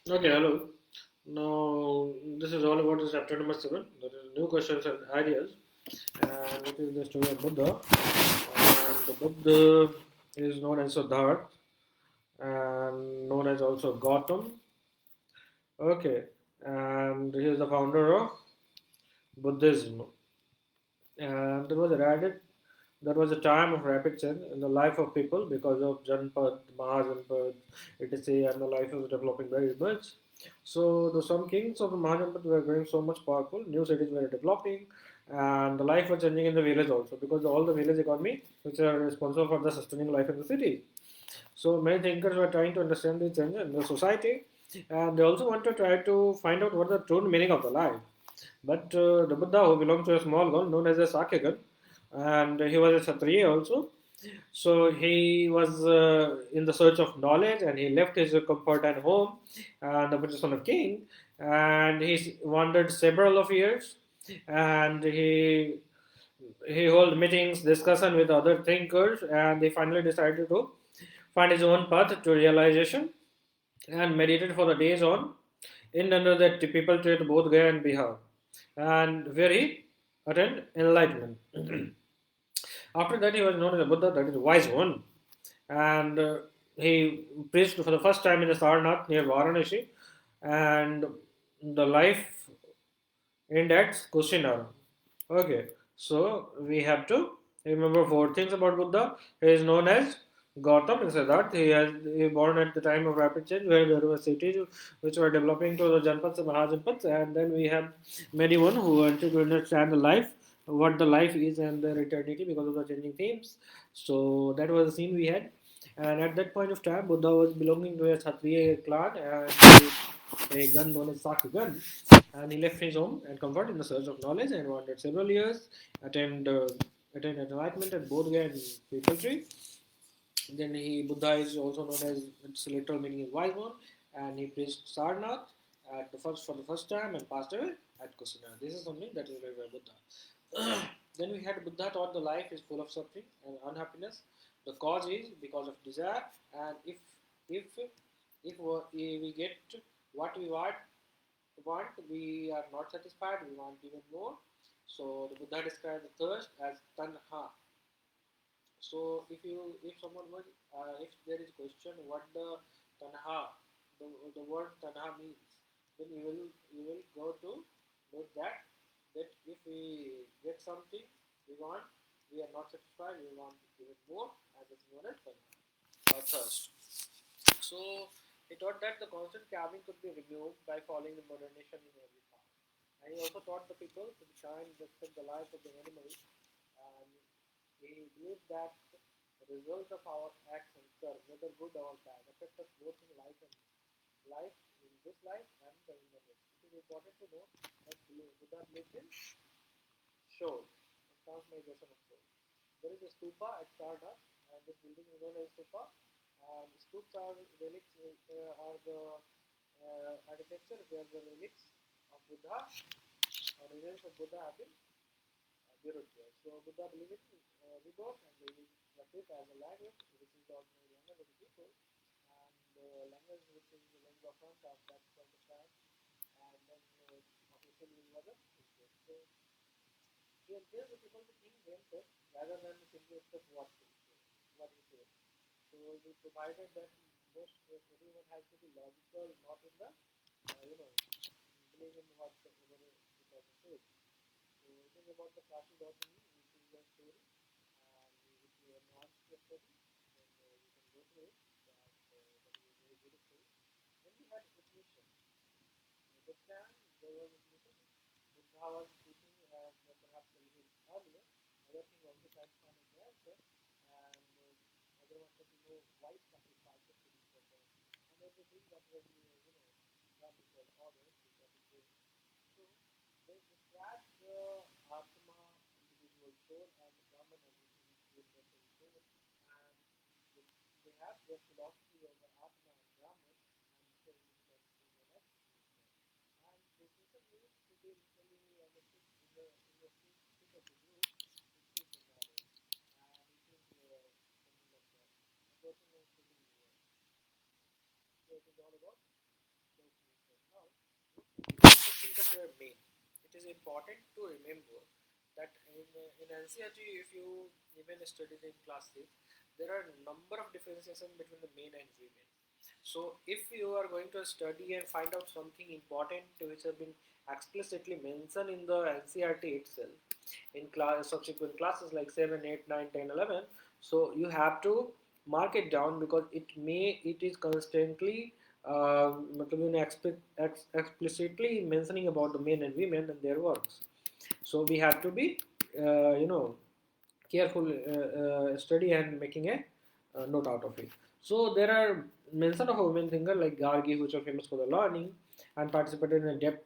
Okay, hello. Now, this is all about the chapter number 7. That is new questions and ideas. And it is the story of Buddha. And the Buddha is known as Siddhartha and known as also Gautam. Okay, and he is the founder of Buddhism. And there was a time of rapid change in the life of people because of Janpad, Mahajanpad, etc. and the life was developing very much. So the some kings of the Mahajanpad were growing so much powerful, new cities were developing, and the life was changing in the village also because all the village economy which are responsible for the sustaining life in the city. So many thinkers were trying to understand the change in the society, and they also want to try to find out what the true meaning of the life. But the Buddha, who belonged to a small girl known as a Sakyagan, and he was a Kshatriya also. So he was in the search of knowledge, and he left his comfort and home, and the position of king, and he wandered several of years, and he held meetings, discussion with other thinkers, and he finally decided to find his own path to realization and meditate for the days on in under that people treat both Gaya and Bihar, and where he attained enlightenment. After that, he was known as a Buddha, that is wise one, and he preached for the first time in the Sarnath near Varanasi, and the life ended at Kushinagar. Okay, so we have to remember four things about Buddha. He is known as Gautam and Siddhartha. He born at the time of rapid change where there were cities which were developing to the Janpads and Mahajanpads, and then we have many one who wanted to understand the life, what the life is and their eternity because of the changing themes. So that was the scene we had. And at that point of time, Buddha was belonging to a Kshatriya clan and a gun known as Sakya gun, and he left his home and comfort in the search of knowledge and wandered several years, attained, uh, attained enlightenment at both Gaya and People Tree. Then Buddha is also known as, its literal meaning is wise one, and he preached Sarnath for the first time and passed away at Kusina. This is something that is related by Buddha. Then we had Buddha taught the life is full of suffering and unhappiness. The cause is because of desire, and if we get what we want, we are not satisfied, we want even more. So the Buddha described the thirst as tanha. So if someone was if there is question what the tanha, the word tanha means, then you will go to note that if we get something we want, we are not satisfied, we want even more, and this is known as tanha or thirst. So he taught that the constant carving could be removed by following the moderation in every path. And he also taught the people to be kind, respect the life of the animals, and he believed that the result of our actions, whether good or bad, affect us both in life in this life and the in the next. It is important to know that Buddha believed in soul and transmigration of soul. There is a stupa at Sarnath, and this building is known as stupa. And stupas are relics, are the architecture where the relics of Buddha or remains of Buddha have been buried there. So Buddha believed in rebirth, and they use Prakrit as a language, which is the ordinary language of the people, and the language which is the language of front of that point of time, and then official use was a English. So he encouraged the people to think themselves rather than simply accept what he said. So we provided that most everyone has to be logical, not in the believe in what the person says. So it is about the Kashi Gautami, which is the story, and if you have not the story, then you can go through it. That is a very good story. Then we had definition. At that time, there was definition. Buddha was speaking as perhaps a little earlier. Other thing also trying to find an answer, and other wanted to know why sacrifices to be performed, and everything that was done before orders, before the day. So they describe the Atma, individual soul, and the Brahman as the universal soul, and they, they have their philosophy of the Atma and Brahman, and so it is known as Krishna. And Krishna means to be literally understood in the spirit of the group, which is the knowledge, and it is something like that. A person wants to be so it is all about. your main. It is important to remember that in NCERT, if you even studied in class 6, there are a number of differentiation between the main and women. So if you are going to study and find out something important which have been explicitly mentioned in the NCERT itself, in class subsequent classes like 7, 8, 9, 10, 11, so you have to mark it down because it is constantly explicitly mentioning about the men and women and their works. So we have to be you know careful study and making a note out of it. So there are mention of a women thinker like Gargi, which are famous for the learning and participated in depth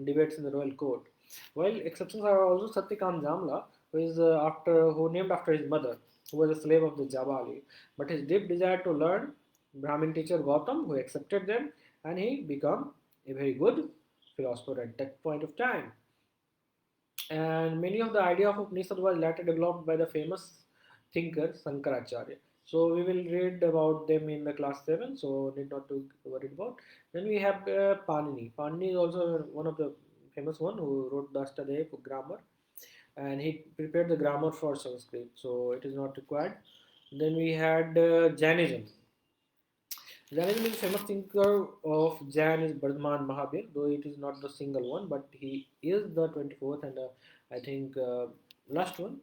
debates in the royal court. While exceptions are also Satyakam Jamla, who named after his mother, who was a slave of the Jabali, but his deep desire to learn Brahmin teacher Gautam, who accepted them, and he became a very good philosopher at that point of time. And many of the idea of Upanishad was later developed by the famous thinker Sankaracharya. So we will read about them in the class 7, so need not to worry about. Then we have Panini. Panini is also one of the famous one who wrote the Ashtadev grammar, and he prepared the grammar for Sanskrit, so it is not required. Then we had Jainism. Jainism is a famous thinker of Jain is Bardhaman Mahavir, though it is not the single one, but he is the 24th and I think last one.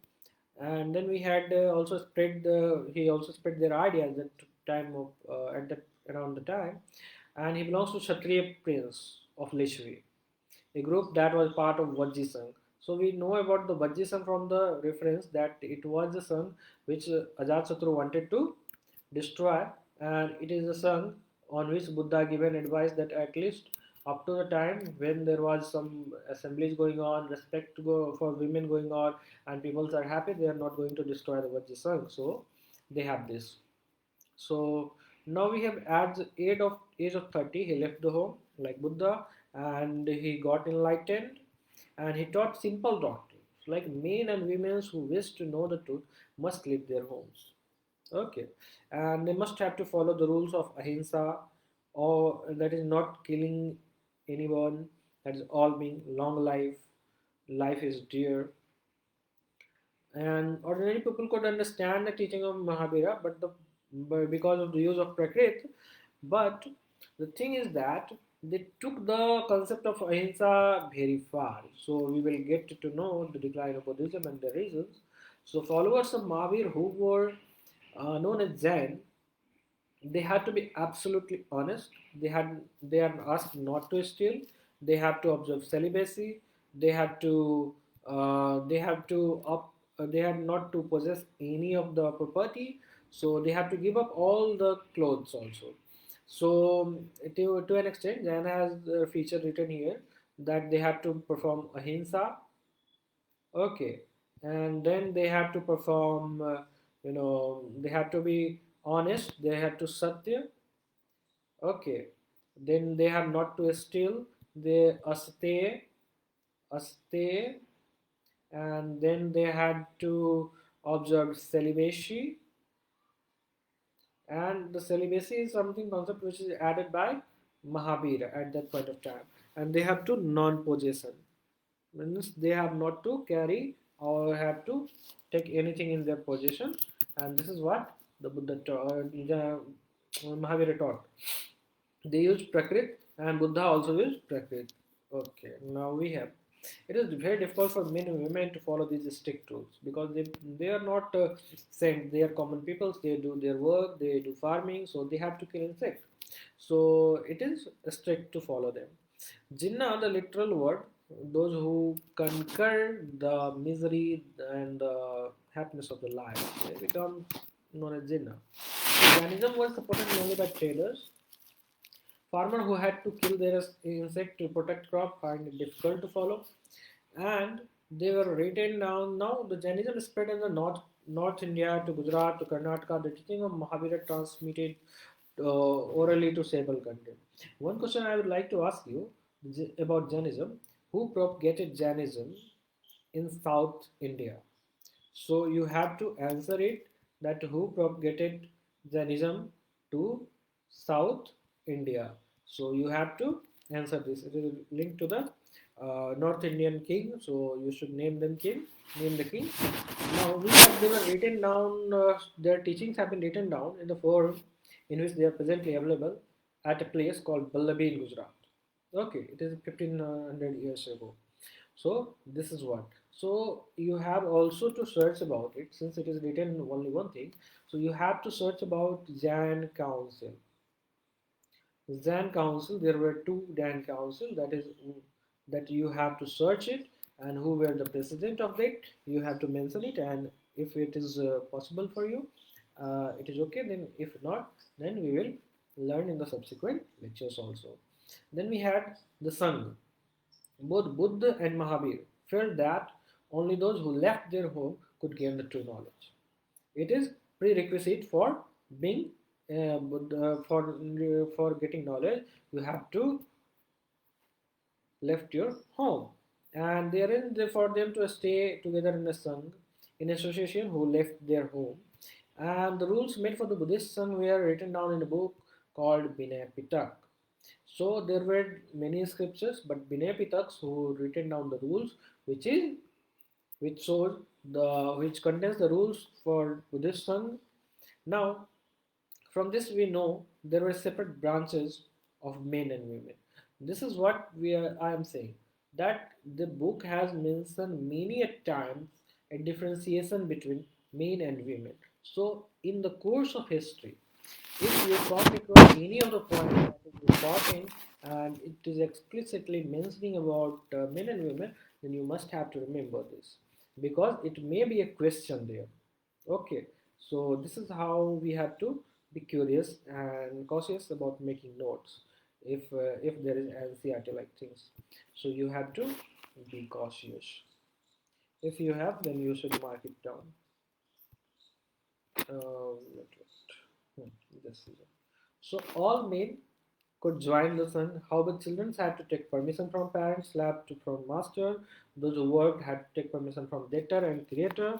And then we had also spread he also spread their ideas at time of at that around the time, and he belongs to Kshatriya Prince of Lishri, a group that was part of Vajji Sangh. So we know about the Vajji Sangh from the reference that it was the Sangh which Ajatasattu wanted to destroy, and it is a Sangh on which Buddha given advice that at least up to the time when there was some assemblies going on, respect to go for women going on, and people are happy, they are not going to destroy the Vajji Sangh. So they have this. So now we have at the age of 30, he left the home like Buddha, and he got enlightened, and he taught simple doctrines like men and women who wish to know the truth must leave their homes. Okay, and they must have to follow the rules of ahimsa, or that is not killing anyone. That is all being long life. Life is dear, and ordinary people could understand the teaching of Mahabhira, but because of the use of Prakrit. But the thing is that they took the concept of ahimsa very far. So we will get to know the decline of Buddhism and the reasons. So followers of Mahavir who were known as Jain, they had to be absolutely honest. They are asked not to steal. They have to observe celibacy. They had not to possess any of the property. So they have to give up all the clothes also. So to an extent, Jain has a feature written here that they have to perform ahimsa. Okay, and then they have to perform, they have to be honest, they have to satya. Okay, then they have not to steal, they aste, and then they had to observe celibacy, and the celibacy is something concept which is added by Mahabhira at that point of time, and they have to non-possession, means they have not to carry or have to take anything in their possession, and this is what the Buddha the Mahavira taught. They use Prakrit, and Buddha also used Prakrit. Okay, now we have. It is very difficult for men and women to follow these strict rules because they are not saints. They are common people. They do their work. They do farming, so they have to kill insects. So it is strict to follow them. Jinnah, the literal word, those who conquer the misery and the happiness of the life, they become known as Jinnah. Jainism was supported mainly by traders. Farmers who had to kill their insect to protect crop find it difficult to follow, and they were written down. Now the Jainism spread in the North India to Gujarat to Karnataka. The teaching of Mahavira transmitted orally to several countries. One question I would like to ask you about Jainism: who propagated Jainism in South India? So you have to answer it that who propagated Jainism to South India. So you have to answer this. It is linked to the North Indian king, so you should name them king. Name the king. Now we have they were written down. Their teachings have been written down in the form in which they are presently available at a place called Ballabi in Gujarat. Okay, it is 1500 years ago. So this is what. So you have also to search about it since it is written only one thing. So you have to search about Jain Council. Zen Council, there were two Dan Council, that is that you have to search it and who were the president of it, you have to mention it, and if it is possible for you, it is okay, then if not, then we will learn in the subsequent lectures also. Then we had the Sangh. Both Buddha and Mahavir felt that only those who left their home could gain the true knowledge. It is prerequisite for being for getting knowledge. You have to left your home, and there is for them to stay together in a sangh, in association who left their home. And the rules made for the Buddhist sangh were written down in a book called Binay Pitak. So there were many scriptures, but Binay Pitaks who written down the rules, which is which shows the which contains the rules for Buddhist sangh. Now from this we know there were separate branches of men and women. This is what I am saying, that the book has mentioned many a times a differentiation between men and women. So in the course of history, if you come across any of the points that is important and it is explicitly mentioning about men and women, then you must have to remember this because it may be a question there. Okay, so this is how we have to be curious and cautious about making notes if there is NCERT like things. So you have to be cautious. If you have, then you should mark it down. This is it. So all men could join the sun. However, children had to take permission from parents, slave to from master. Those who worked had to take permission from debtor and creator.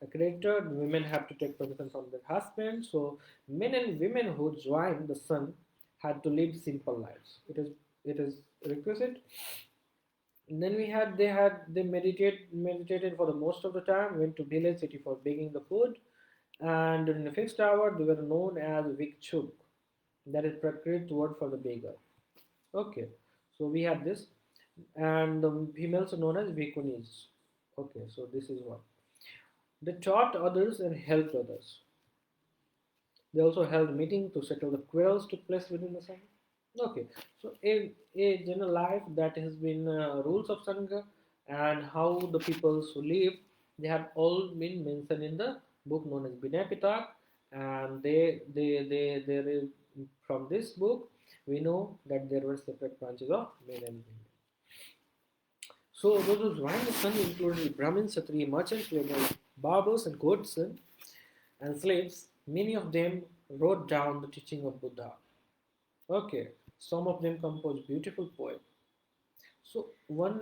A creator, women have to take permission from their husband. So men and women who joined the sun had to live simple lives. It is requisite. And then they meditated for the most of the time. Went to village city for begging the food, and during the fixed hour they were known as Vikchuk. That is Prakrit word for the beggar. Okay, so we have this, and the females are known as Bhikkhunis. Okay, so this is what they taught others and helped others. They also held meetings to settle the quarrels took place within the Sangha. Okay, so a general life that has been rules of Sangha and how the peoples who live, they have all been mentioned in the book known as Vinay Pitak, and there is from this book we know that there were separate branches of men and women. So those who joined the Sangha included Brahmins, Kshatriya, merchants, laborers, barbers, and courtesans and slaves. Many of them wrote down the teaching of Buddha. Okay, some of them composed beautiful poems. So one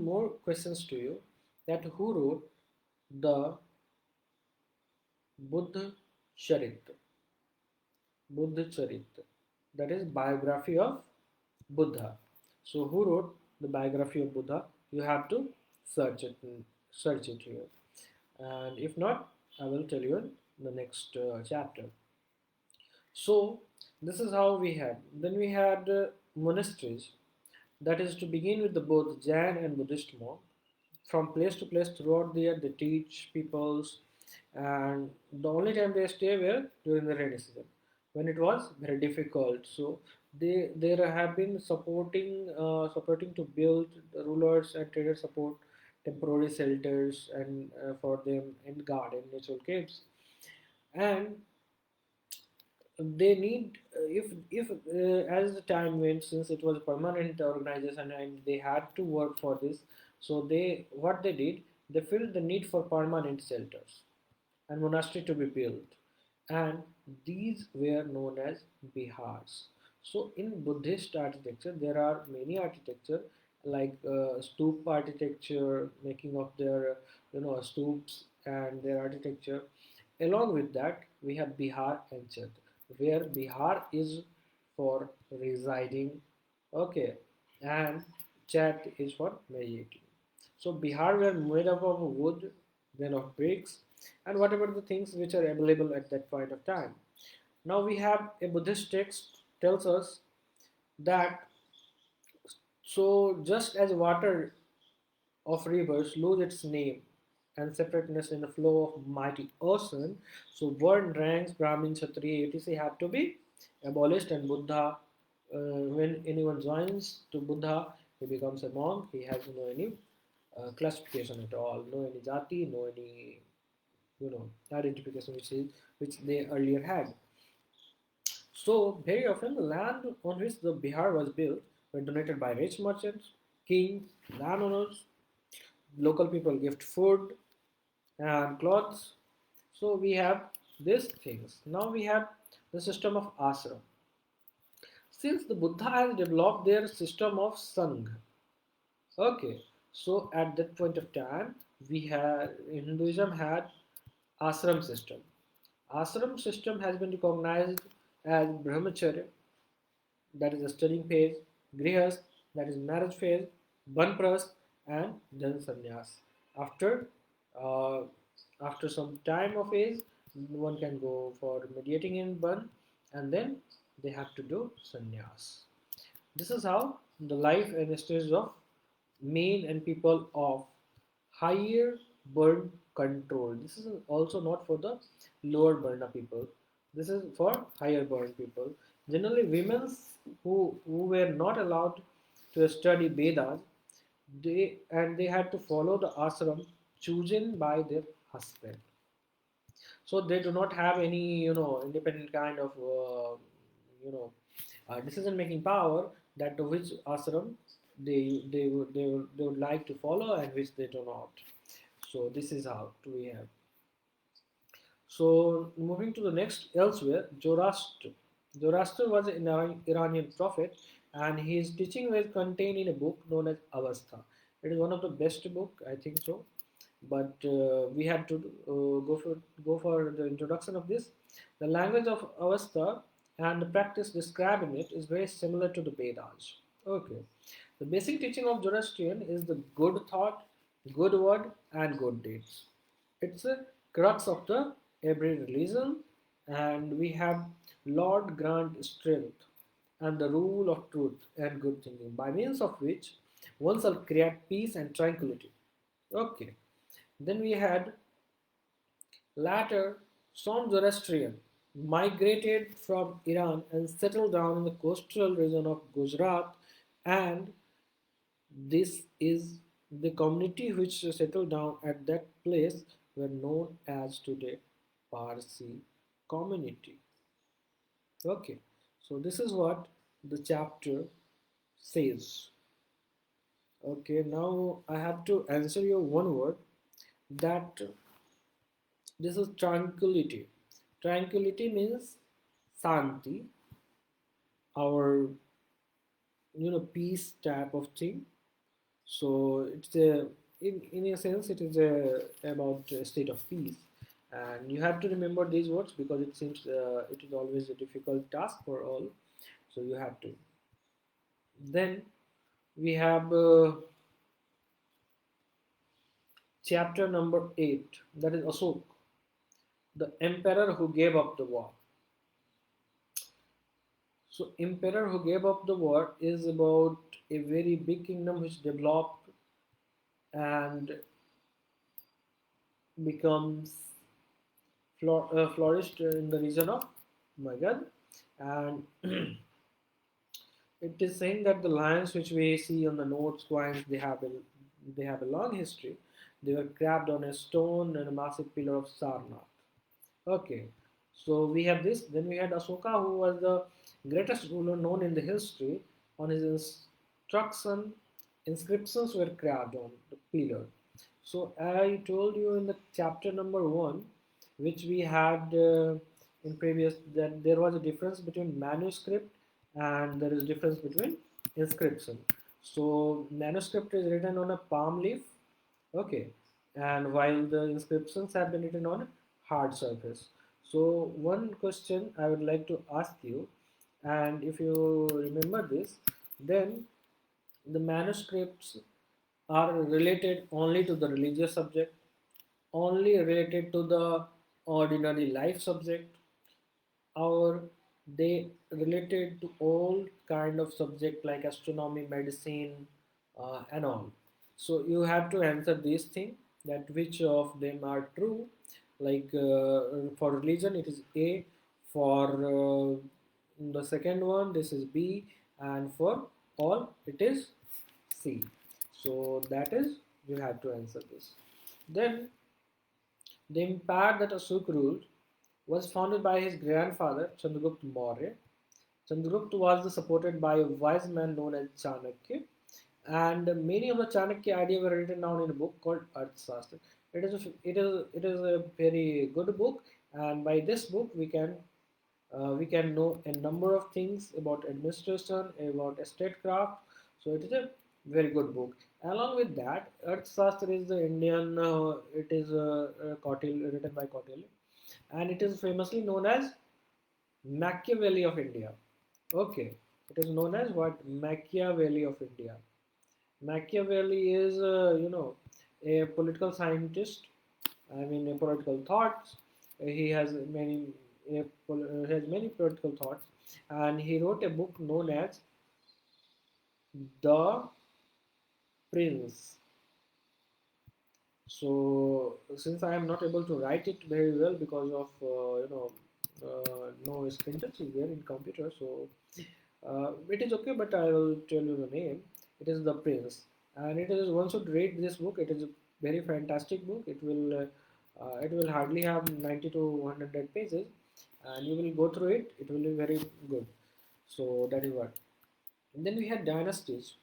more questions to you, that who wrote the Buddha Charitra? Buddha Charitra, that is biography of Buddha. So who wrote the biography of Buddha? You have to search it search it here, and if not, I will tell you in the next chapter. So this is how we had. Then we had monasteries. That is to begin with the both Jain and Buddhist monk. From place to place throughout the year, they teach peoples, and the only time they stay were during the rainy season, when it was very difficult. So there have been supporting to build the rulers and traders support temporary shelters and for them in garden natural caves, and they need as the time went, since it was a permanent organization and they had to work for this, so they what they did, they felt the need for permanent shelters and monastery to be built, and these were known as bihars. So in Buddhist architecture there are many architecture like stoop architecture, making of their stoops and their architecture. Along with that, we have Bihar and Ncert, where Bihar is for residing. Okay, and chat is for meditating. So Bihar were made up of wood, then of bricks, and whatever the things which are available at that point of time. Now we have a Buddhist text tells us that so just as water of rivers lose its name and separateness in the flow of mighty ocean, so word ranks Brahmin, Kshatriya, etc. have to be abolished, and Buddha, when anyone joins to Buddha, he becomes a monk. He has no any classification at all, no any jati, no any identification which they earlier had. So very often the land on which the Bihar was built were donated by rich merchants, kings, landowners. Local people gift food and clothes. So we have these things. Now we have the system of ashram. Since the Buddha has developed their system of sangha, okay. So at that point of time, we had Hinduism had ashram system. Ashram system has been recognized as brahmacharya, that is the studying phase, grihas, that is marriage phase, banpras, and then sannyas. After uh, after some time of age, one can go for mediating in ban, and then they have to do sannyas. This is how the life and stages of men and people of higher burn control. This is also not for the lower burn people. This is for higher burn people. Generally, women who were not allowed to study Vedas, they had to follow the ashram chosen by their husband. So they do not have any independent kind of decision making power, that to which ashram they would like to follow and which they do not. So this is how we have. So moving to the next elsewhere, Zoroaster. Zoroaster was an Iranian prophet, and his teaching was contained in a book known as Avastha. It is one of the best book, I think so. But we had to go for the introduction of this. The language of Avastha and the practice described in it is very similar to the Vedas. Okay. The basic teaching of Zoroastrian is the good thought, good word, and good deeds. It's a crux of the every religion, and we have Lord grant strength and the rule of truth and good thinking, by means of which one shall create peace and tranquility. Okay. Then we had later some Zoroastrian migrated from Iran and settled down in the coastal region of Gujarat, and this is the community which settled down at that place were known as today Parsi community. Okay, so this is what the chapter says. Okay, now I have to answer you one word, that this is tranquility. Tranquility means santi, our peace type of thing. So it's a in a sense it is about a state of peace, and you have to remember these words because it seems it is always a difficult task for all. So you have to. Then we have chapter number 8, that is Asok, the emperor who gave up the war. So emperor who gave up the war is about a very big kingdom which developed and becomes flourished in the region of Magad, and it is saying that the lions which we see on the notes coins, they have a long history. They were carved on a stone and a massive pillar of Sarnath. Okay, so we have this. Then we had Asoka, who was the greatest ruler known in the history. On his instruction, inscriptions were carved on the pillar. So I told you in the chapter number 1, which we had in previous, that there was a difference between manuscript and there is difference between inscription. So manuscript is written on a palm leaf, okay, and while the inscriptions have been written on a hard surface. So one question I would like to ask you, and if you remember this, then The manuscripts are related only to the religious subject, only related to the ordinary life subject, or they related to all kind of subject like astronomy, medicine, and all. So you have to answer these things, that which of them are true. Like for religion it is A, for the second one this is B, and for all it is C. So that is, you have to answer this. Then the empire that Ashoka ruled was founded by his grandfather Chandragupta Maurya. Chandragupta was supported by a wise man known as Chanakya, and many of the Chanakya ideas were written down in a book called Arthashastra. It is a very good book, and by this book we can know a number of things about administration, about statecraft. So it is a very good book. Along with that, Arthashastra is the Indian. It is written by Kautilya, and it is famously known as Machiavelli of India. Okay, it is known as what? Machiavelli of India. Machiavelli is, a political scientist. I mean, a political thoughts. He has many political thoughts, and he wrote a book known as The Prince. So, since I am not able to write it very well because of no screen touch is there in computer, so it is okay, but I will tell you the name. It is The Prince, and it is, one should read this book. It is a very fantastic book. It will hardly have 90 to 100 pages, and you will go through it. It will be very good. So that is what. And then we had dynasties.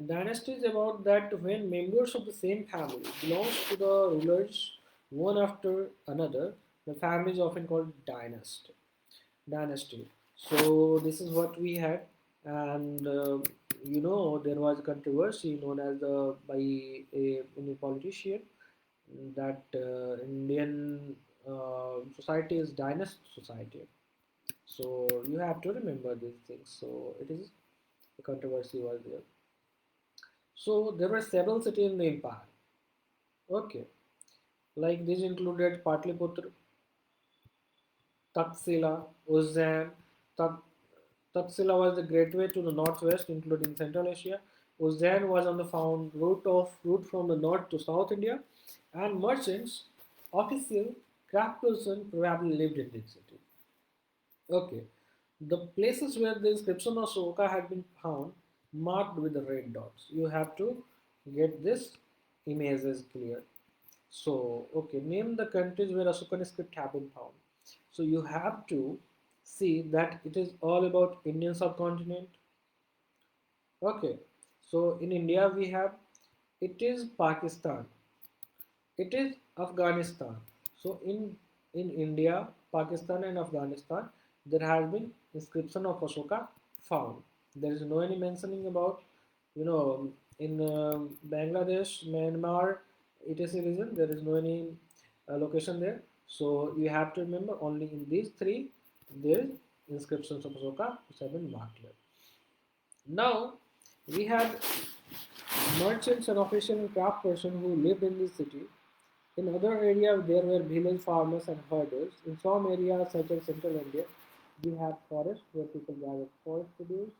Dynasty is about that when members of the same family belongs to the rulers one after another, the family is often called dynasty. Dynasty. So this is what we had, and there was a controversy known as by a politician that Indian society is dynasty society. So you have to remember these things. So it is, the controversy was there. So there were several cities in the empire. Okay, like these included Patliputra, Taxila, Ujjain. Taxila was the gateway to the northwest, including Central Asia. Ujjain was on the found route from the north to South India, and merchants, official, craftspersons probably lived in this city. Okay, the places where the inscription of Soka had been found marked with the red dots. You have to get this images clear. So, okay, name the countries where Asukan script have been found. So you have to see that it is all about Indian subcontinent. Okay, so in India we have, it is Pakistan, it is Afghanistan. So in India, Pakistan and Afghanistan, there has been inscription of Ashoka found. There is no any mentioning about, in Bangladesh, Myanmar, etc. region. There is no any location there. So you have to remember only in these three there is inscriptions of Ashoka which have been marked here. Now we had merchants and official and craft person who lived in this city. In other areas, there were village farmers and herders. In some areas, such as central India, we have forests where people gathered forest produce.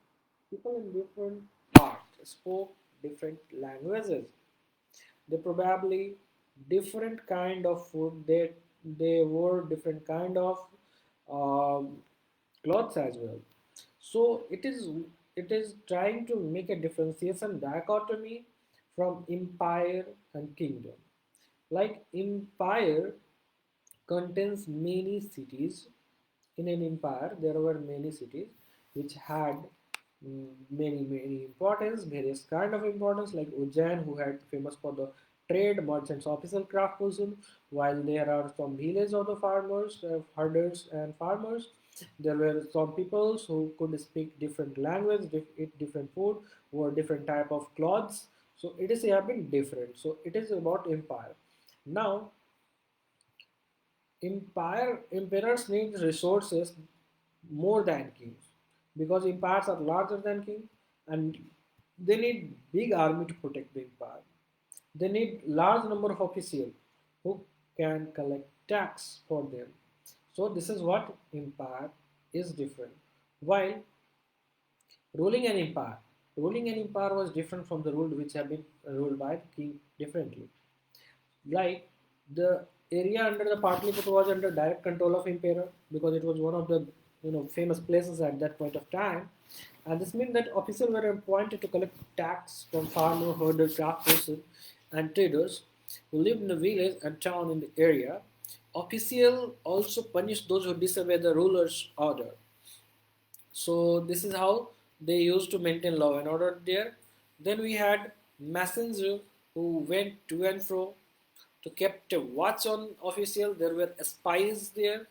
People in different parts spoke different languages. They probably different kind of food. They wore different kind of um, clothes as well. So it is trying to make a differentiation dichotomy from empire and kingdom. Like empire contains many cities. In an empire, there were many cities which had many importance, various kind of importance, like Ujjain, who had famous for the trade, merchants, official craft person, while there are some villages of the farmers, herders and farmers. There were some peoples who could speak different language, eat different food, wore different type of clothes. So it is having different. So it is about empire. Now emperors need resources more than kings, because empires are larger than kings, and They need big army to protect the empire. They need large number of officials who can collect tax for them. So this is what empire is different. While ruling an empire, ruling an empire was different from the rule which have been ruled by the king differently. Like the area under the Patliputra was under direct control of emperor because it was one of the famous places at that point of time, and this meant that officials were appointed to collect tax from farmers, herders, craftspersons, and traders who lived in the village and town in the area. Officials also punished those who disobeyed the ruler's order. So this is how they used to maintain law and order there. Then we had messengers who went to and fro to kept a watch on official. There were spies there.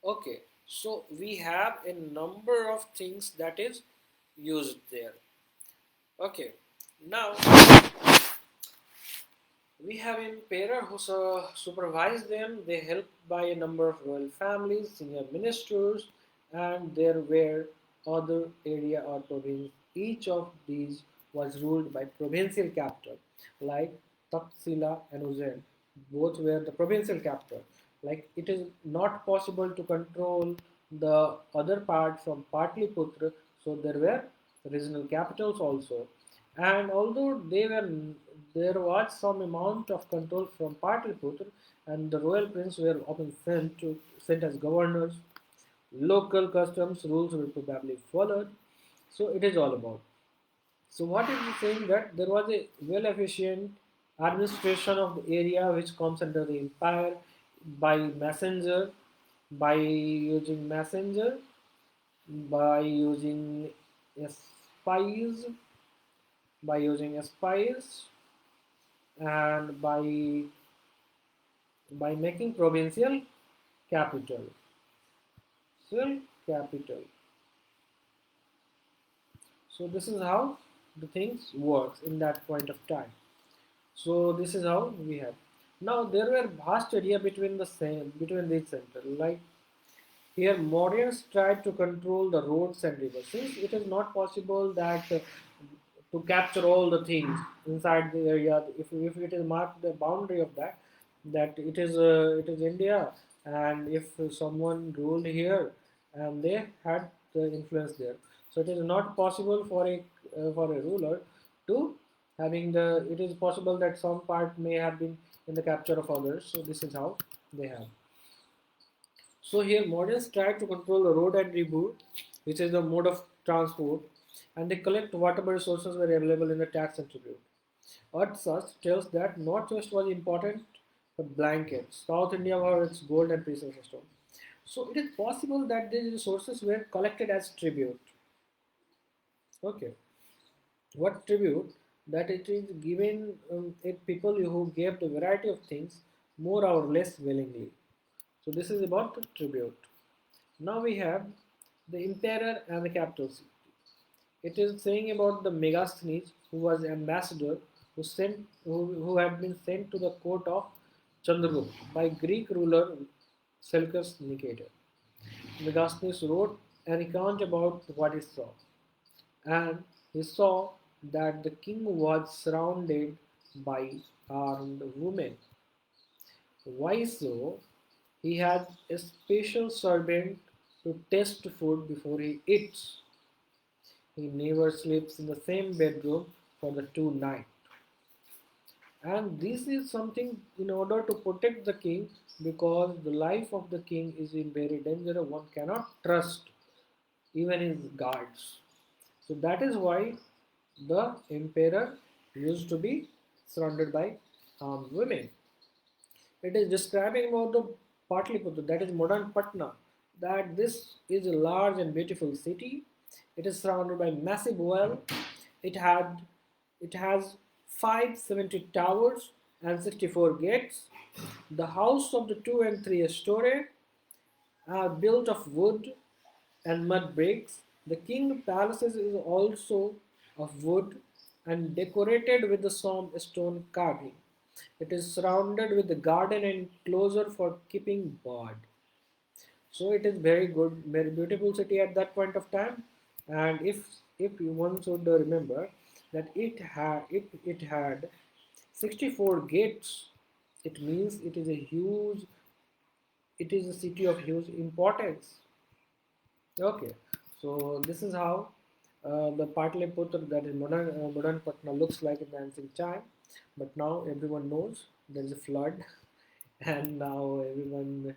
Okay, so we have a number of things that is used there. Okay, now we have emperor who supervise them. They helped by a number of royal families, senior ministers, and there were other area or province. Each of these was ruled by provincial capital, like Taxila and Uzair. Both were the provincial capital. Like it is not possible to control the other part from Patliputra, so there were regional capitals also. And although there was some amount of control from Patliputra, and the royal prince were often sent as governors, local customs rules were probably followed. So it is all about. So what it is saying that there was a well efficient administration of the area which comes under the empire by messenger, by using messenger, by using spies, by using spies, and by making provincial capital. Still capital. So this is how the things works in that point of time. So this is how we have. Now there were vast area between these centers. Like here, Mauryans tried to control the roads and rivers. Since it is not possible that to capture all the things inside the area, if it is marked the boundary of that, that it is India, and if someone ruled here, and they had the influence there, so it is not possible for a ruler to having the. It is possible that some part may have been in the capture of others. So this is how they have. So here moderns try to control the road and river, which is the mode of transport, and they collect whatever resources were available in the tax and tribute. Earth such tells that Northwest was important for blankets. South India was its gold and precious stone. So it is possible that these resources were collected as tribute. Okay, what tribute? That it is given it people who gave the variety of things more or less willingly. So this is about the tribute. Now we have the emperor and the capital city. It is saying about the Megasthenes, who was ambassador who had been sent to the court of Chandragupta by Greek ruler Seleucus Nicator. Megasthenes wrote an account about what he saw, and he saw that the king was surrounded by armed women. Why so? He had a special servant to taste food before he eats. He never sleeps in the same bedroom for the 2 nights. And this is something in order to protect the king because the life of the king is in very danger. One cannot trust even his guards. So that is why the emperor used to be surrounded by armed women. It is describing about the Patliputra, that is modern Patna, that this is a large and beautiful city. It is surrounded by massive wall. It had it has 570 towers and 64 gates. The house of the 2 and 3 story are built of wood and mud bricks. The king palaces is also of wood and decorated with the some stone carving. It is surrounded with the garden and enclosure for keeping bird. So it is very good, very beautiful city at that point of time. And if you one should remember, that it had 64 gates. It means it is a city of huge importance. Okay, so this is how the Patliputra, that is modern Patna, looks like in the ancient time. But now everyone knows there is a flood, and now everyone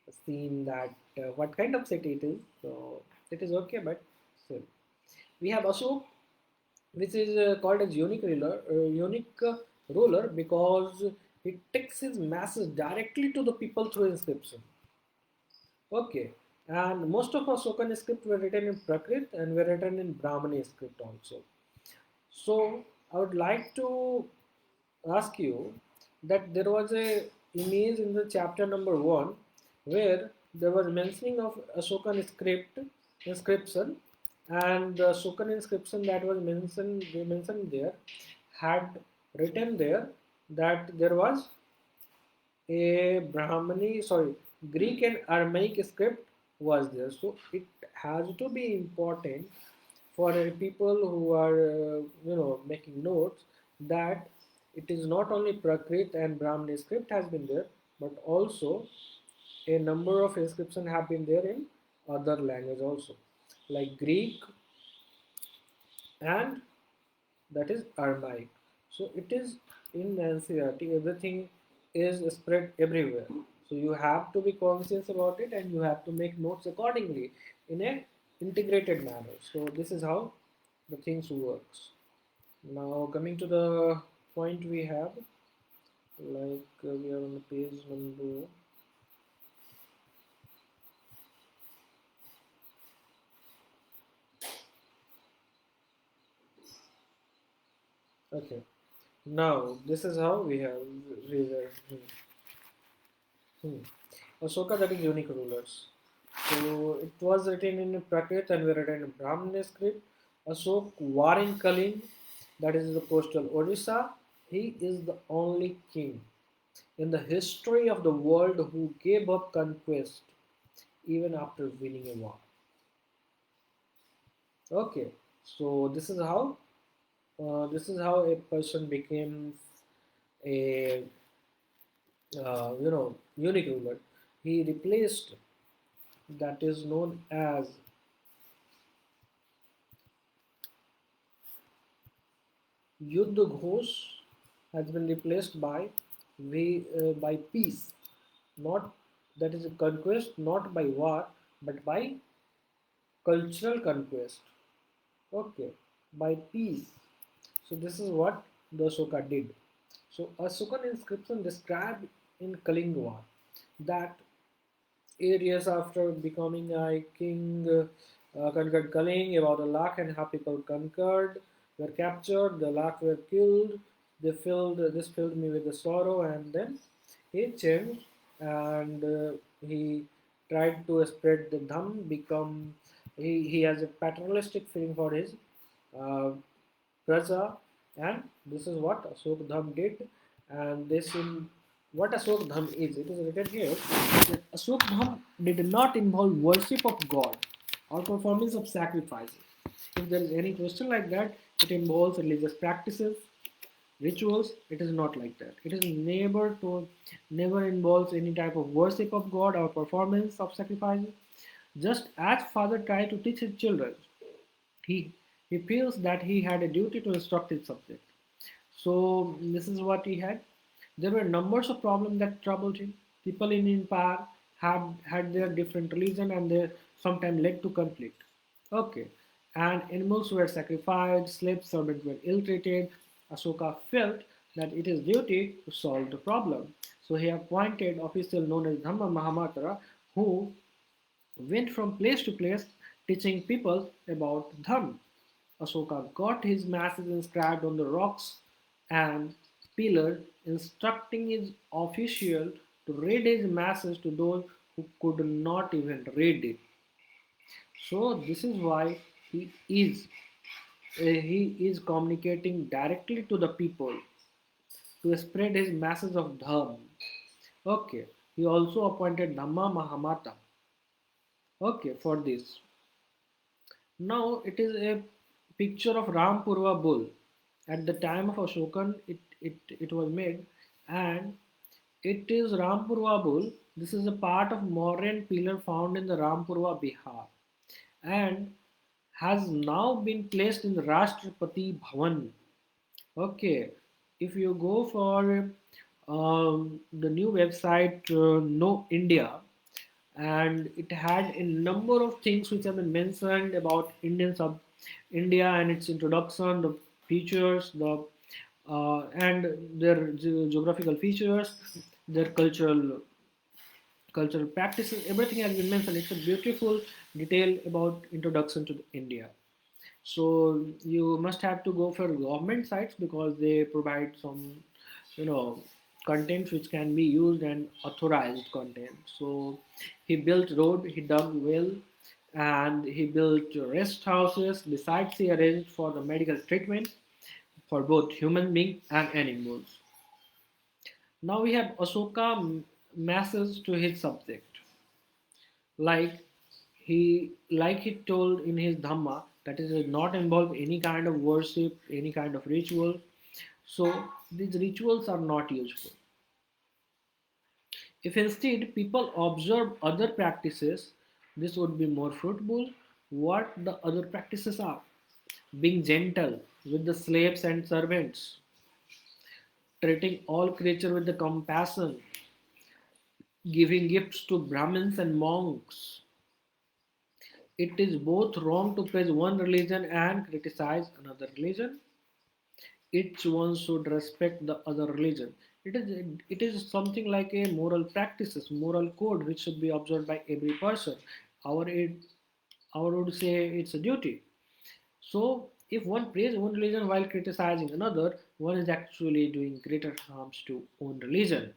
has seen that what kind of city it is. So it is okay, but still we have Ashok, which is called as unique ruler because he takes his masses directly to the people through inscription. Okay, and most of our Sokan script were written in Prakrit and were written in Brahmani script also. So I would like to ask you that there was a image in the chapter number 1 where there was mentioning of Ashokan script inscription, and the Ashokan inscription that was mentioned there had written there that there was a Greek and Aramaic script was there. So it has to be important for people who are, making notes, that it is not only Prakrit and Brahmani script has been there, but also a number of inscriptions have been there in other language also, like Greek and that is Aramaic. So it is in Ncert, everything is spread everywhere. So you have to be conscious about it and you have to make notes accordingly in a integrated manner. So this is how the things works. Now coming to the point we have, we are on the page number. Okay. Now this is how we were. Hmm. Ashoka, that is unique rulers. So it was written in Prakrit and we written in Brahmani script. Ashok war in Kaling, that is the coastal Odisha. He is the only king in the history of the world who gave up conquest even after winning a war. Okay, so this is how a person became a unique ruler. He replaced, that is known as Yuddha Ghosh, has been replaced by peace, not, that is a conquest, not by war, but by cultural conquest. Okay, by peace. So this is what the Ashoka did. So Ashokan inscription described in Kalinga War that areas after becoming a king conquered Kaling. About a lakh and a half people conquered, were captured, the lakh were killed. This filled me with the sorrow, and then he changed and he tried to spread the dham. He has a paternalistic feeling for his uh, praja, and this is what Ashok Dham did. And this in what Ashok Dham is. It is written here that Ashok Dham did not involve worship of God or performance of sacrifices. If there is any question like that, it involves religious practices, rituals. It is not like that. It is never involves any type of worship of God or performance of sacrifices. Just as father tried to teach his children, he he feels that he had a duty to instruct his subject. So this is what he had. There were numbers of problems that troubled him. People in power had their different religion and they sometimes led to conflict. Okay. And animals were sacrificed, slave servants were ill-treated. Ashoka felt that it is duty to solve the problem. So he appointed official known as Dhamma Mahamatra who went from place to place teaching people about Dhamma. Ashoka got his masses inscribed on the rocks and pillars, instructing his official to read his masses to those who could not even read it. So this is why he is communicating directly to the people to spread his masses of dharma. Okay, he also appointed Dhamma Mahamata. Okay, for this. Now it is a picture of Rampurva bull. At the time of Ashokan, it was made, and it is Rampurwa Bull. This is a part of Mauryan pillar found in the Rampurwa, Bihar, and has now been placed in the Rashtrapati Bhavan. Okay, if you go for the new website No India, and it had a number of things which have been mentioned about India and its introduction, the features, the and their geographical features, their cultural practices, everything has been mentioned. It's a beautiful detail about introduction to India. So you must have to go for government sites because they provide some, you know, content which can be used and authorized content. So he built road, he dug well, and he built rest houses. Besides, he arranged for the medical treatment for both human beings and animals. Now we have Asoka message to his subject, like he told in his Dhamma that it does not involve any kind of worship, any kind of ritual. So these rituals are not useful. If instead people observe other practices, this would be more fruitful. What the other practices are? Being gentle with the slaves and servants, treating all creatures with the compassion, giving gifts to Brahmins and monks. It is both wrong to praise one religion and criticize another religion. Each one should respect the other religion. It is something like a moral practices, moral code which should be observed by every person. Our our would say it's a duty. So if one praises one religion while criticizing another, one is actually doing greater harms to own religion.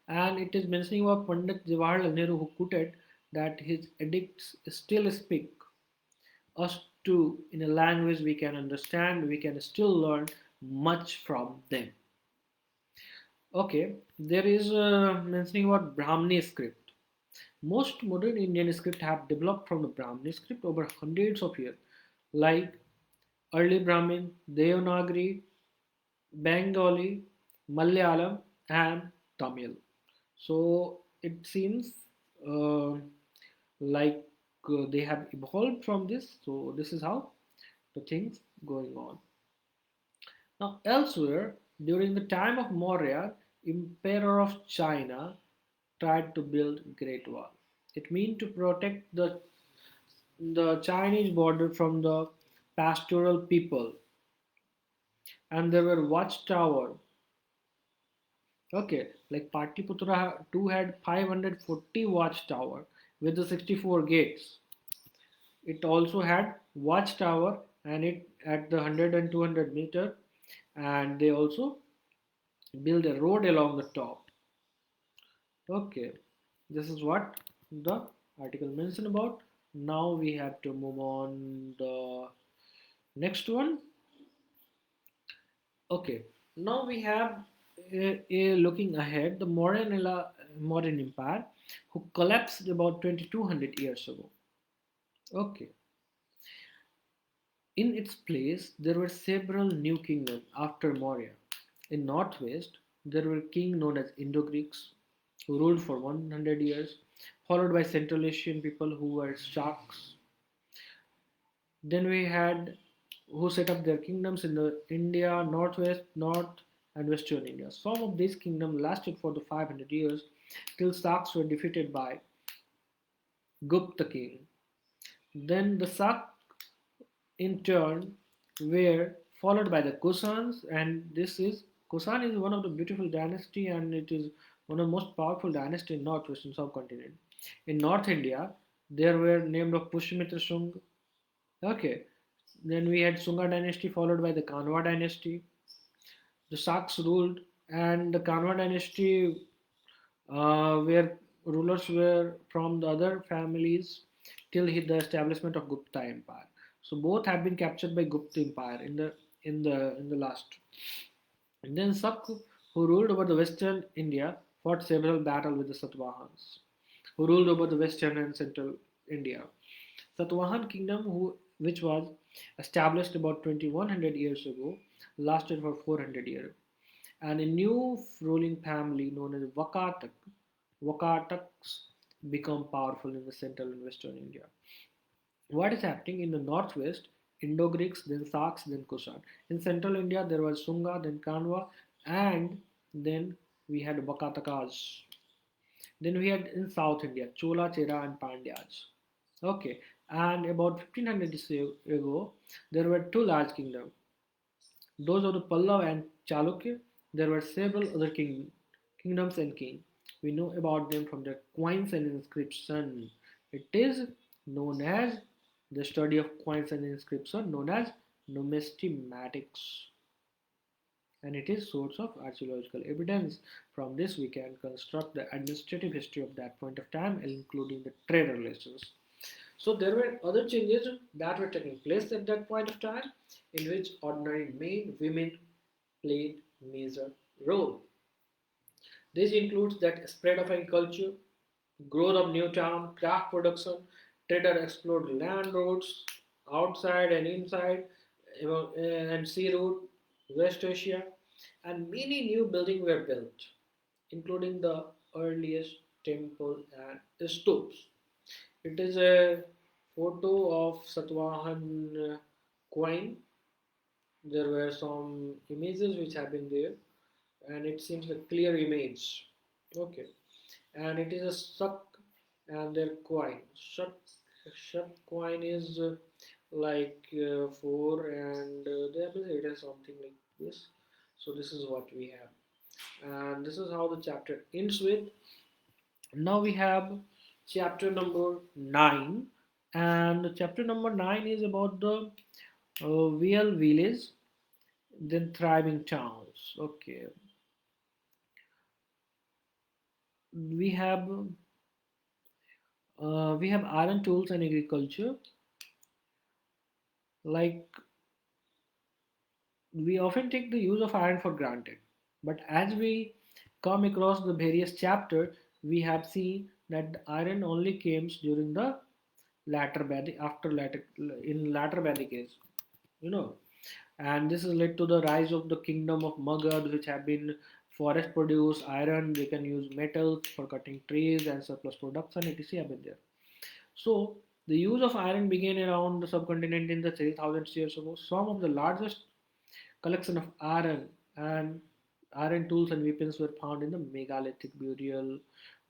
And it is mentioning about Pandit Jawaharlal Nehru who quoted that his edicts still speak us to in a language we can understand, we can still learn much from them. Okay, there is mentioning about Brahmini script. Most modern Indian script have developed from the Brahmini script over hundreds of years, like early Brahmin, Devanagari, Bengali, Malayalam, and Tamil. So it seems uh, like they have evolved from this. So this is how the things going on. Now elsewhere, during the time of Maurya, Emperor of China tried to build Great Wall. It meant to protect the Chinese border from the pastoral people, and there were watchtower. Okay, like Patliputra 2 had 540 watchtower with the 64 gates. It also had watchtower and it at the 100 and 200 meter, and they also build a road along the top. Okay, this is what the article mentioned about. Now we have to move on the next one. Okay, now we have a looking ahead the modern empire who collapsed about 2200 years ago. Okay, in its place there were several new kingdoms after Maurya. In northwest there were king known as Indo-Greeks who ruled for 100 years, followed by Central Asian people who were Sharks. Then we had who set up their kingdoms in the India, northwest, north, and western India. Some of these kingdoms lasted for the 500 years till Saks were defeated by Gupta king. Then the Sak in turn were followed by the Kusans, and this is Kusan is one of the beautiful dynasty, and it is one of the most powerful dynasty in northwestern subcontinent. In North India, there were named of Pushyamitra Shunga. Okay, then we had Sunga dynasty followed by the Kanwa dynasty. The Saks ruled, and the Kanwa dynasty, where rulers were from the other families till the establishment of Gupta Empire. So both have been captured by Gupta Empire in the last. And then Sak, who ruled over the western India, fought several battles with the Satvahans, who ruled over the western and central India. Satvahan kingdom, which was established about 2100 years ago, lasted for 400 years. And a new ruling family known as Vakataks become powerful in the central and western India. What is happening in the northwest? Indo-Greeks, then Saks, then Kushan. In central India, there was Sunga, then Kanva, and then we had Vakatakas. Then we had in South India, Chola, Chera, and Pandyas. Okay, and about 1500 years ago, there were two large kingdoms. Those of the Pallav and Chalukya. There were several other kingdoms and kings. We know about them from their coins and inscription. It is known as the study of coins and inscription, known as numismatics, and it is source of archaeological evidence. From this we can construct the administrative history of that point of time, including the trade relations. So there were other changes that were taking place at that point of time, in which ordinary men, women played major role. This includes that spread of agriculture, growth of new town, craft production, trader explored land routes outside and inside, and sea route, West Asia, and many new buildings were built, including the earliest temple and stupas. It is a photo of Satwahan coin. There were some images which have been there, and it seems a clear image. Okay, and it is a suck and their coin. Shak coin is four, and there it is something like this. So this is what we have, and this is how the chapter ends with. Now we have chapter number 9, and chapter number 9 is about the real village, then thriving towns. Okay, we have iron tools and agriculture. Like, we often take the use of iron for granted, but as we come across the various chapters, we have seen that iron only came during the latter Vedic, latter Vedic age, you know, and this has led to the rise of the kingdom of Magad, which have been forest produce iron. They can use metals for cutting trees and surplus production, etc. have been there. So the use of iron began around the subcontinent in the 3000 years ago. Some of the largest collection of iron and iron tools and weapons were found in the megalithic burial.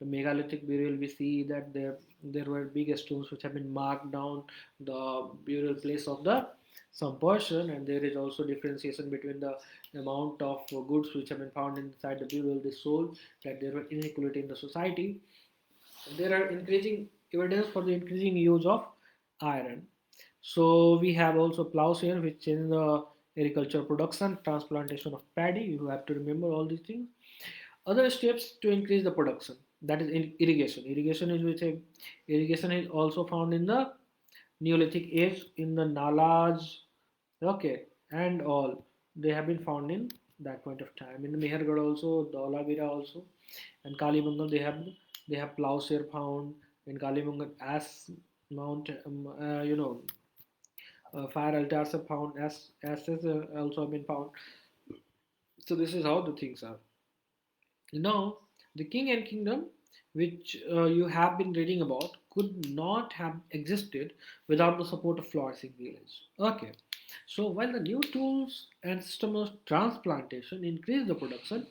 The megalithic burial, we see that there were big stones which have been marked down the burial place of the some person, and there is also differentiation between the amount of goods which have been found inside the burial. They showed that there were inequality in the society. There are increasing evidence for the increasing use of iron. So we have also plowshare, which in the agriculture production, transplantation of paddy. You have to remember all these things. Other steps to increase the production, that is in irrigation. Irrigation is also found in the Neolithic age in the nalas. Okay, and all they have been found in that point of time. In the Mehergarh also, Dholavira also, and Kalibangan they have plowshare found in Kalibangan as mount. Fire altars are found as ashes also have been found. So this is how the things are. Now, the king and kingdom, which you have been reading about, could not have existed without the support of flourishing village. Okay, so while the new tools and system of transplantation increased the production,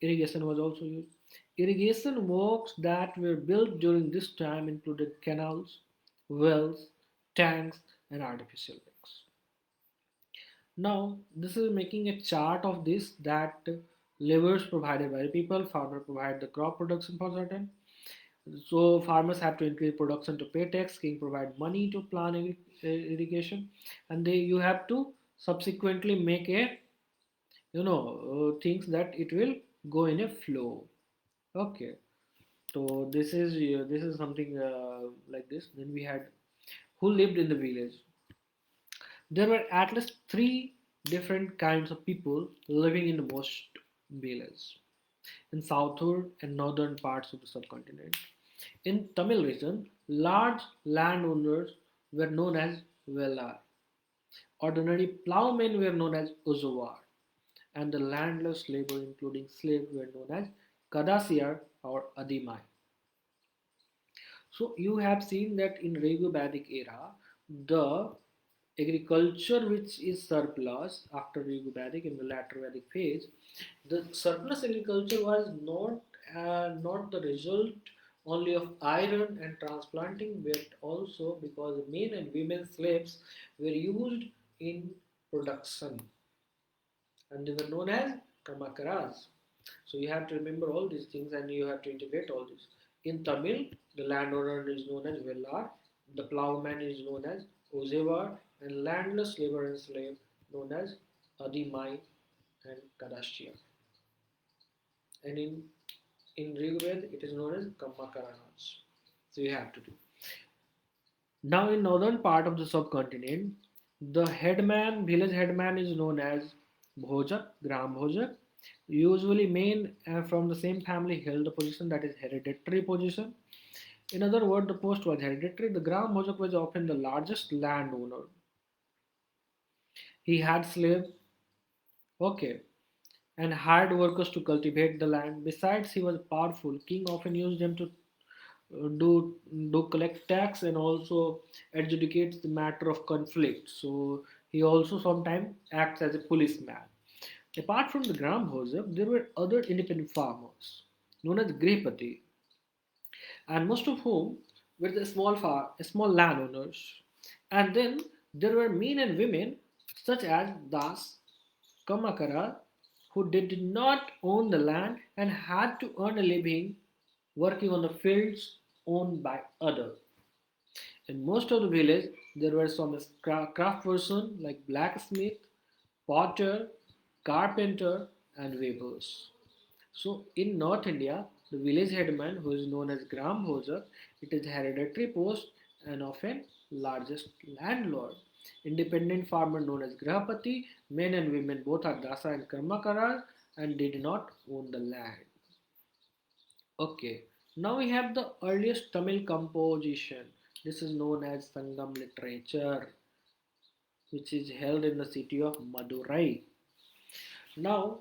irrigation was also used. Irrigation works that were built during this time included canals, wells, tanks, and artificial lakes. Now, this is making a chart of this that labors provided by the people, farmer provide the crop production for certain. So farmers have to increase production to pay tax, king provide money to plan irrigation, and you have to subsequently make a things that it will go in a flow. Okay, so this is something like this. Then we had who lived in the village. There were at least three different kinds of people living in most villages in southern and northern parts of the subcontinent. In Tamil region, large landowners were known as Velar. Ordinary plowmen were known as Uzawar, and the landless labor, including slaves, were known as Kadasiyar or Adimai. So you have seen that in Regu-Vedic era, the agriculture which is surplus after Regu-Vedic in the later Vedic phase, the surplus agriculture was not the result only of iron and transplanting, but also because men and women slaves were used in production, and they were known as Kamakaras. So you have to remember all these things and you have to integrate all this. In Tamil, the landowner is known as Vellar, the plowman is known as Ozevar, and landless labor and slave known as Adimai and Kadashia. And in Rigved, it is known as Kammakaranas. So you have to do. Now in northern part of the subcontinent, the headman, village headman is known as Bhojak, Gram Bhojak. Usually men from the same family held the position, that is hereditary position. In other words, the post was hereditary. The Gram Bhojak was often the largest landowner. He had slaves, okay, and hired workers to cultivate the land. Besides, he was powerful. King often used them to do collect tax and also adjudicate the matter of conflict. So he also sometimes acts as a policeman. Apart from the Gram Bhojak, there were other independent farmers known as Grihpati, and most of whom were the small landowners. And then there were men and women such as Das, Kamakara, who did not own the land and had to earn a living working on the fields owned by others. In most of the village, there were some craft person like blacksmith, potter, carpenter, and weavers. So in North India, the village headman, who is known as Gram Bhojak, it is hereditary post and often largest landlord. Independent farmer known as Grahapati, men and women both are Dasa and Karmakaras and did not own the land. Okay, now we have the earliest Tamil composition. This is known as Sangam literature, which is held in the city of Madurai. Now,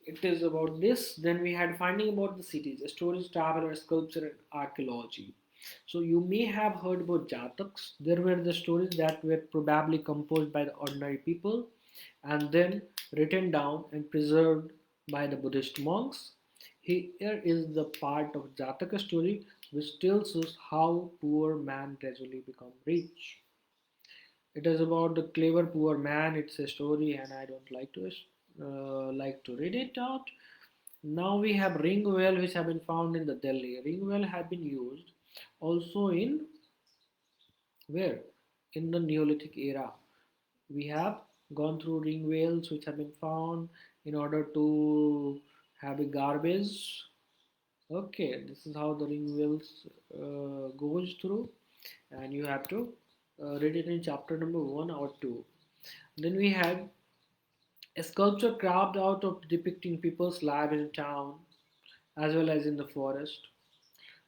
it is about this. Then we had finding about the cities, stories, travel, sculpture, and archaeology. So you may have heard about Jataks. There were the stories that were probably composed by the ordinary people and then written down and preserved by the Buddhist monks. Here is the part of Jataka story which tells us how poor man gradually become rich. It is about the clever poor man. It's a story, and I don't like to read it out. Now we have ring well, which have been found in the Delhi. Ring well have been used also in where in the Neolithic era. We have gone through ring wells which have been found in order to have a garbage. Okay, this is how the ring wells goes through, and you have to read it in chapter number 1 or 2. Then we have a sculpture carved out of depicting people's lives in town as well as in the forest.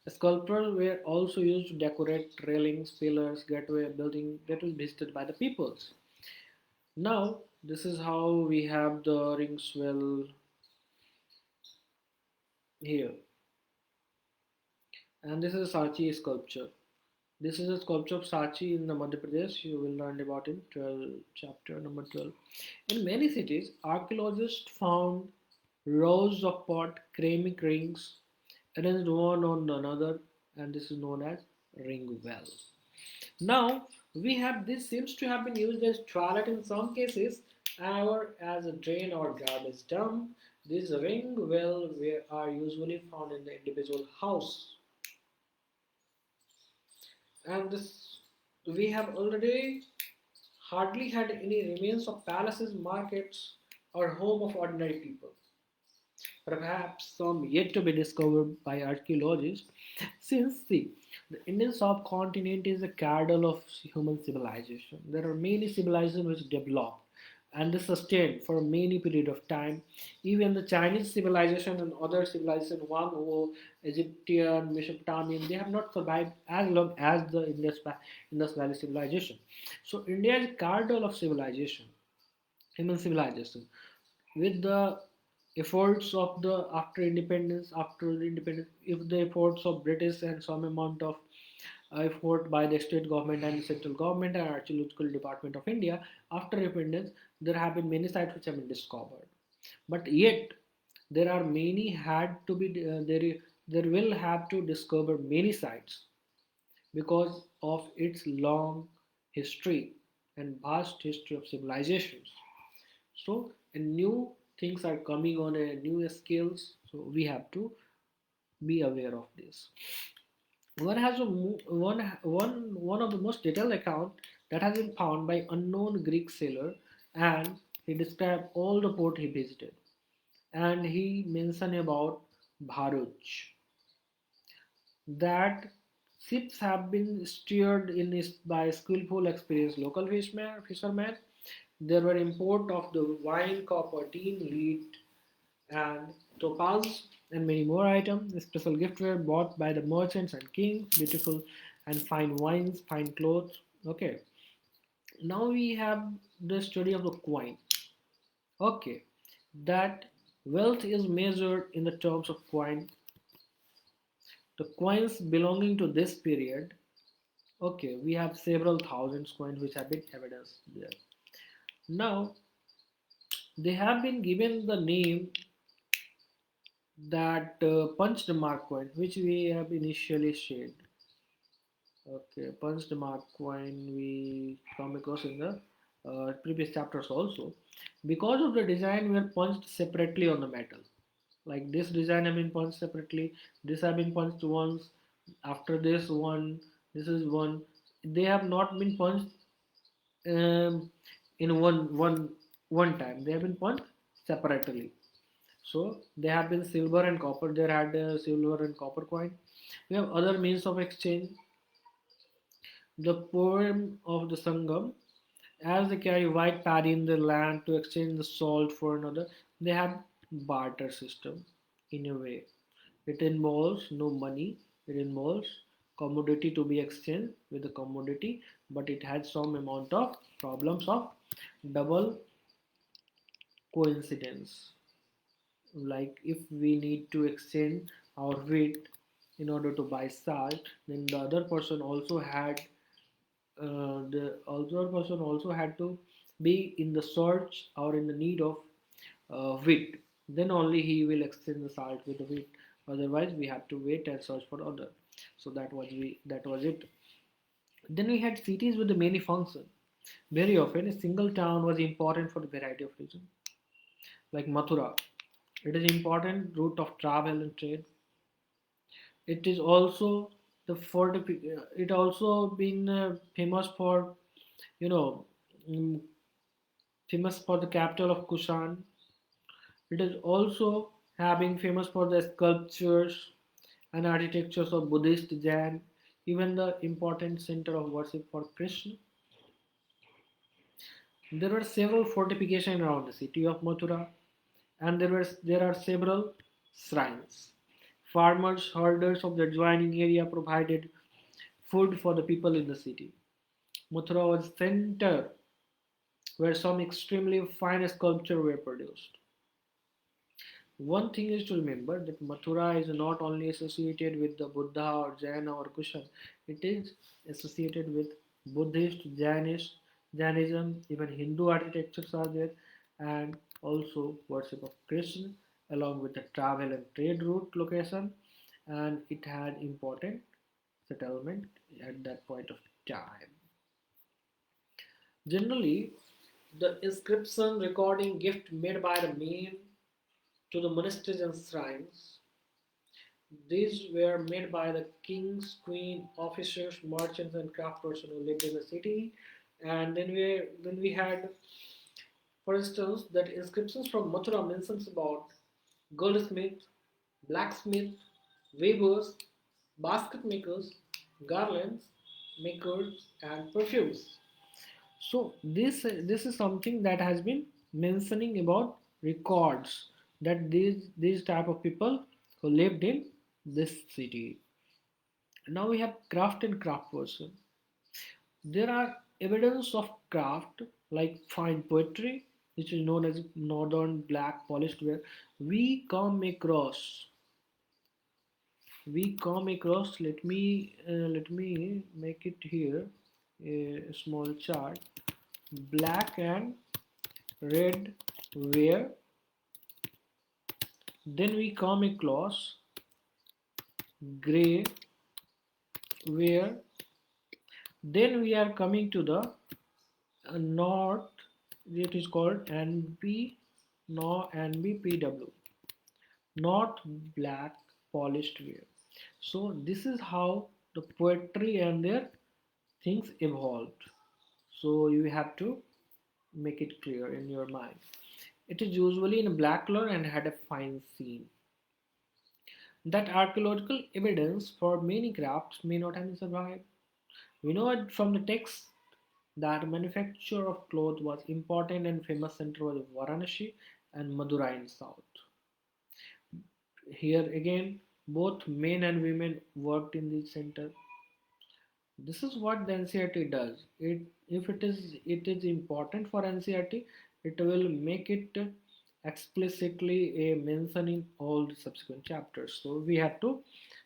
Sculptures were also used to decorate railings, pillars, gateway building that was visited by the peoples. Now, this is how we have the rings well here. And this is a Sachi sculpture. This is a sculpture of Sachi in the Madhya Pradesh. You will learn about in 12, chapter number 12. In many cities, archaeologists found rows of pot ceramic rings arranged one on another, and this is known as ring well. Now we have this seems to have been used as toilet in some cases or as a drain or garbage dump. These ring well are usually found in the individual house, and this we have already hardly had any remains of palaces, markets, or home of ordinary people. Perhaps some yet to be discovered by archaeologists. Since the Indian subcontinent is a cradle of human civilization, there are many civilizations which developed, and they sustained for a many period of time. Even the Chinese civilization and other civilization, Wang, Egyptian, Mesopotamian, they have not survived as long as the Indus Valley civilization. So India is a cradle of civilization, human civilization, with the efforts of the after independence, if the efforts of British and some amount of effort by the state government and the central government and archaeological department of India after independence, there have been many sites which have been discovered. But yet, there are many had to be there will have to discover many sites because of its long history and vast history of civilizations. So, and new things are coming on a new scales. So we have to be aware of this. One has a one of the most detailed account that has been found by unknown Greek sailor, and he described all the port he visited, and he mentioned about Bharuch that ships have been steered by skillful, experienced local fishermen. There were import of the wine, copper, tin, lead, and topaz, and many more items. Special gifts were bought by the merchants and kings, beautiful and fine wines, fine clothes. Okay, now we have the study of the coin. Okay, that wealth is measured in the terms of coin. The coins belonging to this period. Okay, we have several thousands coins which have been evidenced there. Now they have been given the name that punched mark coin, which we have initially shared. Okay, punched mark coin we come across in the previous chapters also. Because of the design, we are punched separately on the metal. Like this design have been punched separately. This have been punched once. After this one, this is one. They have not been punched in one time. They have been punched separately. So they have been silver and copper. They had a silver and copper coin. We have other means of exchange. The poem of the Sangam, as they carry white paddy in the land to exchange the salt for another, they have barter system in a way. It involves no money. It involves commodity to be exchanged with the commodity, but it has some amount of problems of double coincidence. Like if we need to exchange our wheat in order to buy salt, then the other person also had the other person also had to be in the search or in the need of wheat. Then only he will exchange the salt with the wheat. Otherwise, we have to wait and search for other. So that was it. Then we had cities with the many functions. Very often, a single town was important for a variety of reasons. Like Mathura, it is important route of travel and trade. It is also the it also been famous for you know mm, famous for the capital of Kushan. It is also having famous for the sculptures and architectures of Buddhist, Jain, even the important center of worship for Krishna. There were several fortifications around the city of Mathura, and there are several shrines. Farmers, herders of the adjoining area provided food for the people in the city. Mathura was center where some extremely fine sculptures were produced. One thing is to remember that Mathura is not only associated with the Buddha or Jaina or Kushan, it is associated with Buddhist, Jainism, even Hindu architectures are there, and also worship of Krishna, along with the travel and trade route location, and it had important settlement at that point of time. Generally, the inscription recording gift made by the men to the monasteries and shrines. These were made by the kings, queen, officers, merchants, and craft persons who lived in the city. And then we had, for instance, that inscriptions from Mathura mentions about goldsmiths, blacksmiths, weavers, basket makers, garlands makers, and perfumes. So this is something that has been mentioning about records, that these type of people who lived in this city. Now we have craft and craft person. There are evidence of craft like fine poetry, which is known as northern black polished ware. We come across, let me make it here a small chart. Black and red ware. Then we come across gray ware. Then we are coming to the north. It is called NB, no NBPW, not black polished ware. So this is how the poetry and their things evolved. So you have to make it clear in your mind. It is usually in black color and had a fine seam. That archaeological evidence for many crafts may not have survived. We know it from the text that manufacture of cloth was important and famous center was Varanasi and Madurai in south. Here again, both men and women worked in the center. This is what the NCRT does. If it is important for NCRT, it will make it explicitly a mention in all the subsequent chapters. So we have to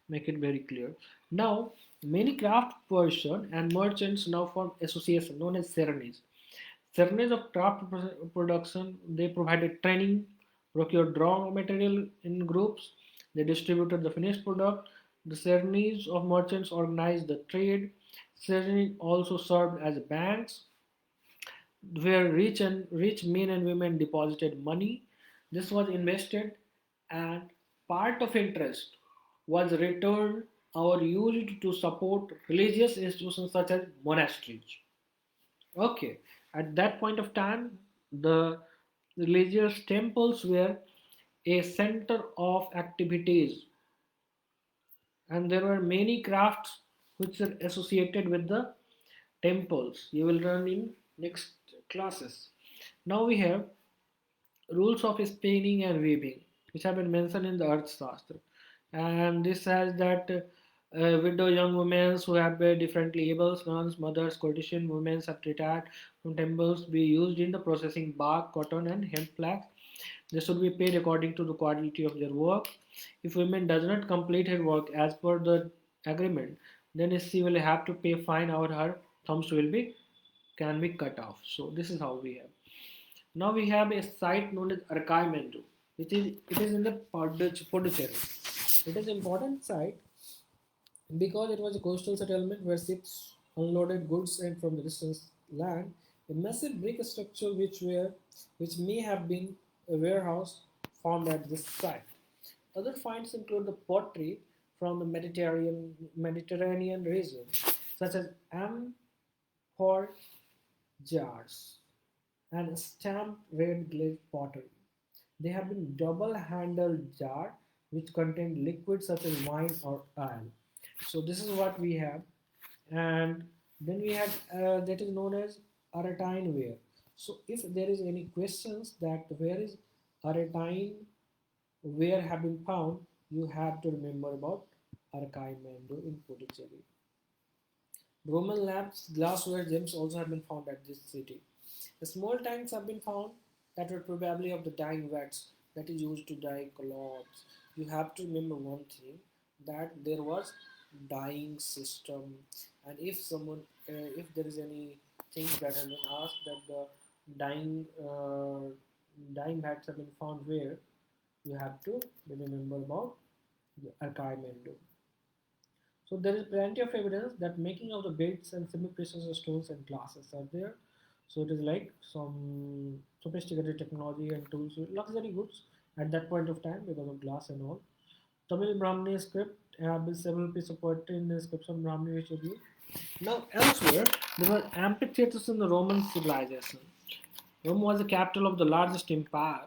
make it very clear. Now, many craft person and merchants now form association known as ceremonies. Ceremonies of craft production. They provided training, procured raw material in groups. They distributed the finished product. The ceremonies of merchants organized the trade. Ceremonies also served as banks where rich men and women deposited money. This was invested, and part of interest was returned or used to support religious institutions such as monasteries. Okay, at that point of time, the religious temples were a center of activities, and there were many crafts which are associated with the temples. You will learn in next classes. Now we have rules of spinning and weaving, which have been mentioned in the Arthashastra. And this says that widow young women who have been differently able, nuns, mothers, courtesan women have retired from temples be used in the processing bark, cotton, and hemp flax. They should be paid according to the quality of their work. If women does not complete her work as per the agreement, then she will have to pay fine or her thumbs will be can be cut off. So this is how we have. Now we have a site known as Archimendu, which is it is in the Puducherry. It is an important site because it was a coastal settlement where ships unloaded goods and from the distant land. A massive brick structure which may have been a warehouse found at this site. Other finds include the pottery from the Mediterranean region, such as amphor jars and stamped red glazed pottery. They have been double-handled jar which contain liquid such as wine or oil. So this is what we have, and then we have that is known as Aratine ware. So if there is any questions that where is Aratine ware have been found, you have to remember about Archimedo in Puducherry. Roman lamps, glassware, gems also have been found at this city. The small tanks have been found that were probably of the dyeing wax that is used to dye clothes. You have to remember one thing, that there was dyeing system, and if someone, if there is any thing that has been asked that the dyeing dyeing vats have been found where, you have to remember about the archive. So there is plenty of evidence that making of the beds and semi-precious stones and glasses are there. So it is like some sophisticated technology and tools, luxury goods at that point of time because of glass and all. Tamil Brahmini script, have been several pieces of poetry in the scripts of Brahmini which will be. Now elsewhere, there were amphitheaters in the Roman civilization. Rome was the capital of the largest empire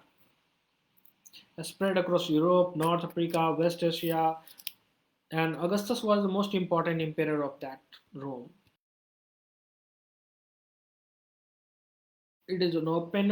spread across Europe, North Africa, West Asia, and Augustus was the most important emperor of that Rome. it is an open